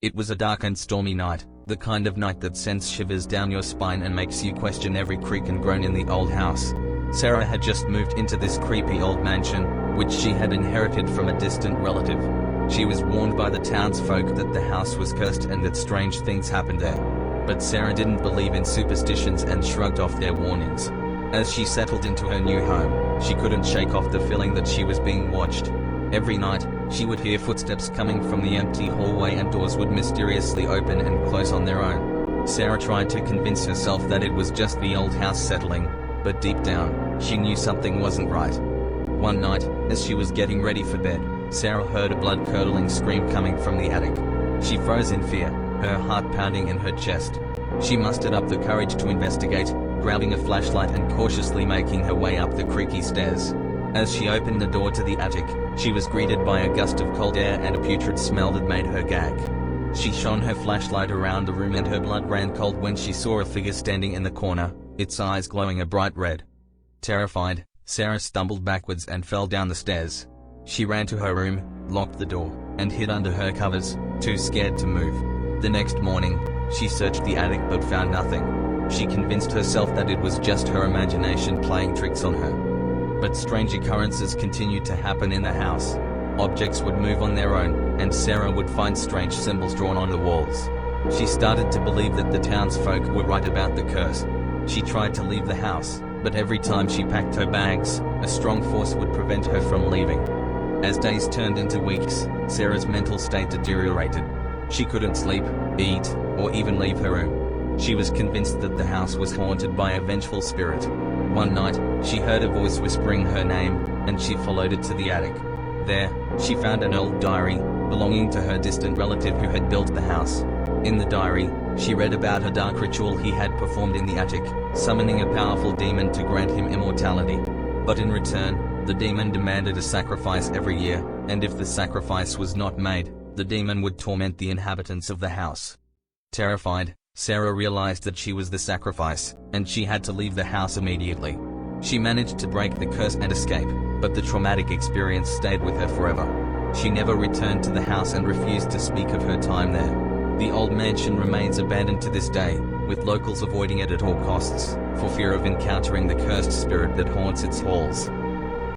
It was a dark and stormy night, the kind of night that sends shivers down your spine and makes you question every creak and groan in the old house. Sarah had just moved into this creepy old mansion, which she had inherited from a distant relative. She was warned by the townsfolk that the house was cursed and that strange things happened there. But Sarah didn't believe in superstitions and shrugged off their warnings. As she settled into her new home, she couldn't shake off the feeling that she was being watched. Every night, she would hear footsteps coming from the empty hallway and doors would mysteriously open and close on their own. Sarah tried to convince herself that it was just the old house settling, but deep down, she knew something wasn't right. One night, as she was getting ready for bed, Sarah heard a blood-curdling scream coming from the attic. She froze in fear, her heart pounding in her chest. She mustered up the courage to investigate, grabbing a flashlight and cautiously making her way up the creaky stairs. As she opened the door to the attic, she was greeted by a gust of cold air and a putrid smell that made her gag. She shone her flashlight around the room and her blood ran cold when she saw a figure standing in the corner, its eyes glowing a bright red. Terrified, Sarah stumbled backwards and fell down the stairs. She ran to her room, locked the door, and hid under her covers, too scared to move. The next morning, she searched the attic but found nothing. She convinced herself that it was just her imagination playing tricks on her. But strange occurrences continued to happen in the house. Objects would move on their own, and Sarah would find strange symbols drawn on the walls. She started to believe that the townsfolk were right about the curse. She tried to leave the house, but every time she packed her bags, a strong force would prevent her from leaving. As days turned into weeks, Sarah's mental state deteriorated. She couldn't sleep, eat, or even leave her room. She was convinced that the house was haunted by a vengeful spirit. One night, she heard a voice whispering her name, and she followed it to the attic. There, she found an old diary, belonging to her distant relative who had built the house. In the diary, she read about a dark ritual he had performed in the attic, summoning a powerful demon to grant him immortality. But in return, the demon demanded a sacrifice every year, and if the sacrifice was not made, the demon would torment the inhabitants of the house. Terrified, Sarah realized that she was the sacrifice, and she had to leave the house immediately. She managed to break the curse and escape, but the traumatic experience stayed with her forever. She never returned to the house and refused to speak of her time there. The old mansion remains abandoned to this day, with locals avoiding it at all costs, for fear of encountering the cursed spirit that haunts its halls.